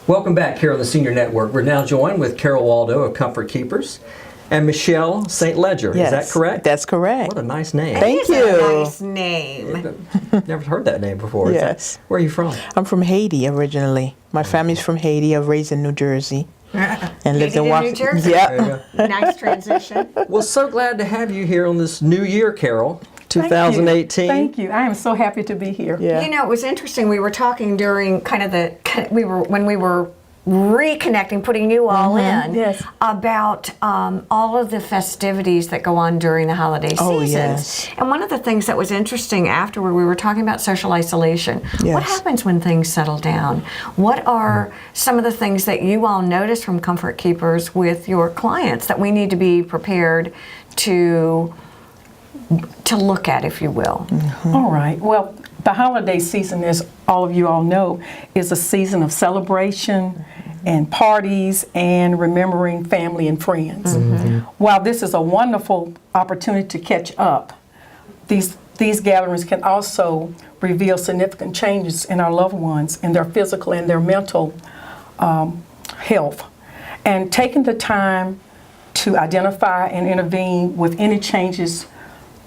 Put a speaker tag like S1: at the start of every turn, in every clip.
S1: Welcome back here on the Senior Network. We're now joined with Carol Waldo of Comfort Keepers and Michelle St. Ledger.
S2: Yes,
S1: is that correct?
S2: That's correct.
S1: What a nice name.
S2: Thank you.
S3: A nice name.
S1: Never heard that name before.
S2: Yes.
S1: Where are you from?
S2: I'm from Haiti originally. My family's from Haiti. I was raised in New Jersey and lived in
S3: New Jersey.
S2: Yeah.
S3: Nice transition.
S1: Well, so glad to have you here on this new year, Carol, 2018.
S4: Thank you. I am so happy to be here.
S2: Yeah.
S3: You know, it was interesting. We were talking during when we were reconnecting, putting you all in,
S4: Yes.
S3: about all of the festivities that go on during the holiday seasons.
S2: Oh, yes.
S3: And one of the things that was interesting afterward, we were talking about social isolation.
S2: Yes.
S3: What happens when things settle down? What are some of the things that you all notice from Comfort Keepers with your clients that we need to be prepared to look at, if you will?
S4: All right. Well, the holiday season, as all of you all know, is a season of celebration and parties and remembering family and friends. While this is a wonderful opportunity to catch up, these gatherings can also reveal significant changes in our loved ones, in their physical and their mental health. And taking the time to identify and intervene with any changes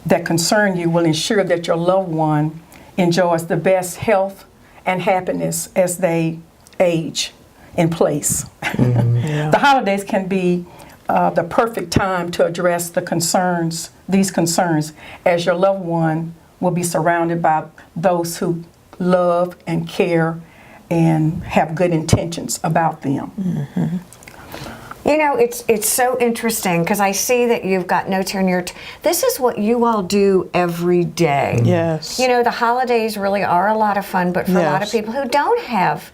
S4: that concern you will ensure that your loved one enjoys the best health and happiness as they age in place.
S2: Yeah.
S4: The holidays can be the perfect time to address these concerns, as your loved one will be surrounded by those who love and care and have good intentions about them.
S3: You know, it's so interesting because I see that you've got notes here in your. This is what you all do every day.
S2: Yes.
S3: You know, the holidays really are a lot of fun, but for a lot of
S2: Yes.
S3: people who don't have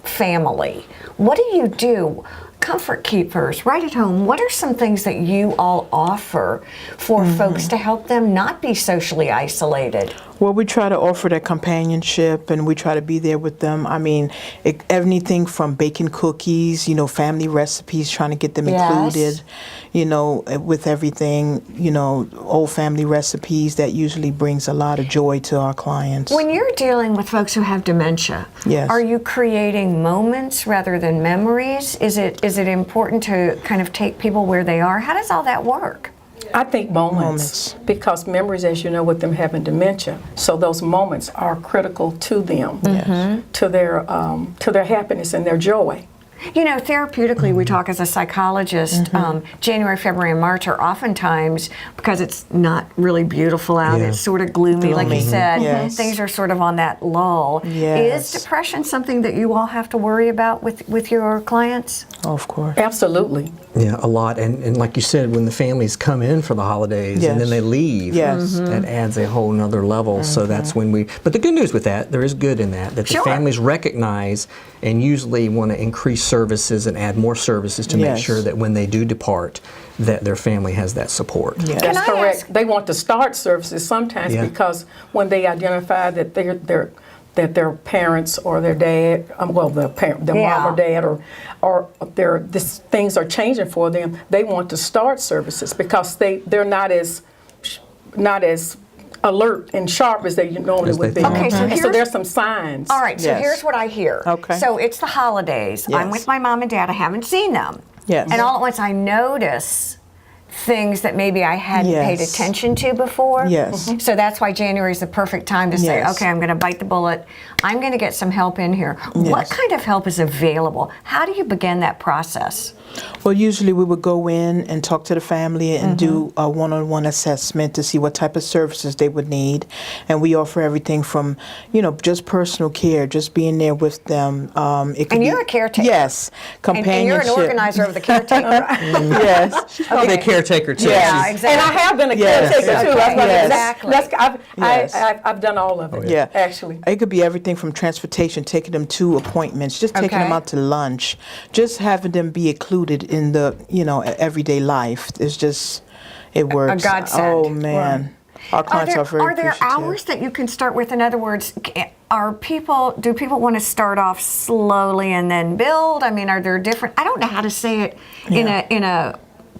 S3: family, what do you do? Comfort Keepers, right at home, what are some things that you all offer for folks to help them not be socially isolated?
S2: Well, we try to offer that companionship, and we try to be there with them. I mean, anything from baking cookies, family recipes, trying to get them included, with everything, old family recipes. That usually brings a lot of joy to our clients.
S3: When you're dealing with folks who have dementia,
S2: Yes.
S3: are you creating moments rather than memories? Is it important to kind of take people where they are? How does all that work?
S4: I think moments, because memories, as you know, with them having dementia, so those moments are critical to them, to their happiness and their joy.
S3: You know, therapeutically, we talk as a psychologist, January, February, and March are oftentimes, because it's not really beautiful out, it's sort of gloomy, like you said,
S2: Yes.
S3: things are sort of on that lull.
S2: Yes.
S3: Is depression something that you all have to worry about with your clients?
S2: Of course.
S4: Absolutely.
S1: Yeah, a lot. And like you said, when the families come in for the holidays and then
S2: Yes.
S1: they leave,
S2: Yes.
S1: that adds a whole nother level. So that's when but the good news with that, there is good in that the
S3: Sure.
S1: families recognize and usually want to increase services and add more services to make
S2: Yes.
S1: sure that when they do depart, that their family has that support.
S2: Yes.
S4: That's
S3: Can I
S4: correct.
S3: ask-
S4: They want to start services sometimes because when they identify that their parents or their dad, their mom or dad, or things are changing for them, they want to start services because they're not as alert and sharp as they normally
S1: As they
S4: would be.
S1: thought.
S3: Okay, so
S4: And so
S3: here's-
S4: there's some signs.
S3: All right, so
S2: Yes.
S3: here's what I hear.
S2: Okay.
S3: So it's the holidays. I'm
S2: Yes.
S3: with my mom and dad. I haven't seen them.
S2: Yes.
S3: And all at once I notice things that maybe I hadn't paid
S2: Yes.
S3: attention to before.
S2: Yes.
S3: So that's why January is the perfect time to say,
S2: Yes.
S3: okay, I'm going to bite the bullet. I'm going to get some help in here. What
S2: Yes.
S3: kind of help is available? How do you begin that process?
S2: Well, usually we would go in and talk to the family and do a one-on-one assessment to see what type of services they would need. And we offer everything from, just personal care, just being there with them. It could
S3: And you're
S2: be-
S3: a caretaker.
S2: Yes,
S3: And you're
S2: companionship.
S3: an organizer of the caretaker.
S2: Yes.
S1: Probably a caretaker too.
S3: Yeah,
S1: She's-
S3: exactly.
S4: And I have been a
S2: Yes.
S4: caretaker too.
S3: Okay,
S4: That's
S3: exactly.
S2: Yes.
S4: I've done all of it.
S2: Yeah,
S4: actually.
S2: It could be everything from transportation, taking them to appointments, just taking them
S3: Okay.
S2: out to lunch, just having them be included in the everyday life. It's just it works.
S3: godsend.
S2: Oh man, our clients are very
S3: Are there
S2: appreciative.
S3: hours that you can start with? In other words, do people want to start off slowly and then build? I mean, are there different? I don't know how to say it in a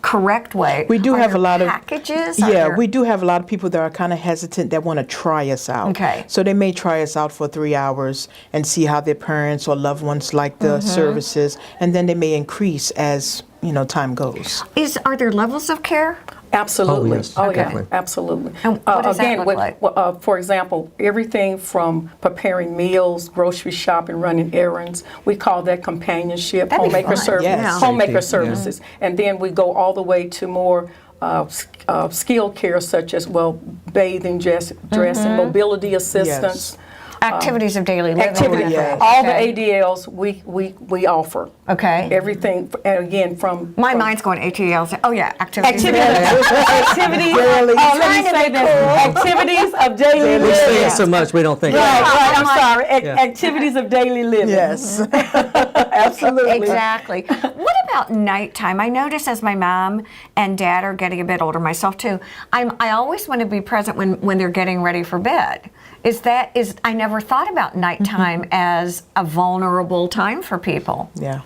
S3: correct way.
S2: We do
S3: Are
S2: have
S3: there
S2: a lot of
S3: packages. Are
S2: Yeah,
S3: there-
S2: we do have a lot of people that are kind of hesitant that want to try us out.
S3: Okay.
S2: So they may try us out for 3 hours and see how their parents or loved ones like the services, and then they may increase as time goes.
S3: Are there levels of care?
S4: Absolutely.
S1: Oh, yes.
S4: Oh,
S3: Okay.
S4: yeah, absolutely.
S3: And what does that
S4: Again,
S3: look
S4: with,
S3: like?
S4: for example, everything from preparing meals, grocery shopping, running errands, we call that companionship,
S3: That'd be
S4: homemaker
S3: fun.
S4: service,
S2: Yes.
S4: homemaker
S1: Safety, yeah.
S4: services, and then we go all the way to more skill care, such as bathing, dressing, mobility assistance.
S3: Activities of daily living.
S4: Activity,
S2: Yeah.
S4: all the
S3: Okay.
S4: ADLs we offer.
S3: Okay.
S4: Everything, and again, from
S3: My mind's going ATLs. Oh yeah, activities.
S4: activities. Oh, let me say this. Activities of daily
S1: We say
S4: living.
S1: it so much we don't think.
S4: Right, I'm sorry.
S1: Yeah.
S4: Activities of daily living.
S2: Yes.
S4: Absolutely.
S3: Exactly. What about nighttime? I notice as my mom and dad are getting a bit older, myself too, I always want to be present when they're getting ready for bed. I never thought about nighttime as a vulnerable time for people.
S2: Yeah.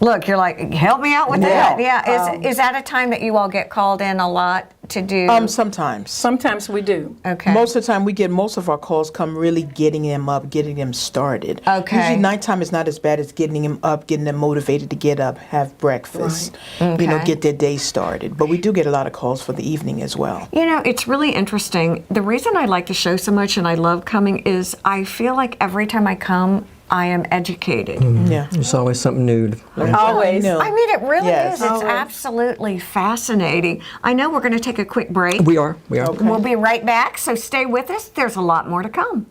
S3: Look, you're like, help me out with
S2: Yeah.
S3: that. Yeah. Is that a time that you all get called in a lot to do?
S2: Sometimes.
S4: Sometimes we do.
S3: Okay.
S2: Most of the time, we get most of our calls come really getting them up, getting them started.
S3: Okay.
S2: Usually, nighttime is not as bad as getting them up, getting them motivated to get up, have breakfast,
S3: Okay.
S2: get their day started. But we do get a lot of calls for the evening as well.
S3: It's really interesting. The reason I like the show so much and I love coming is I feel like every time I come, I am educated.
S2: Yeah.
S1: There's always something new.
S4: Always.
S2: No.
S3: I mean, it really
S2: Yes.
S3: is. It's
S4: Always.
S3: absolutely fascinating. I know we're going to take a quick break.
S1: We are.
S3: We'll be right back, so stay with us. There's a lot more to come.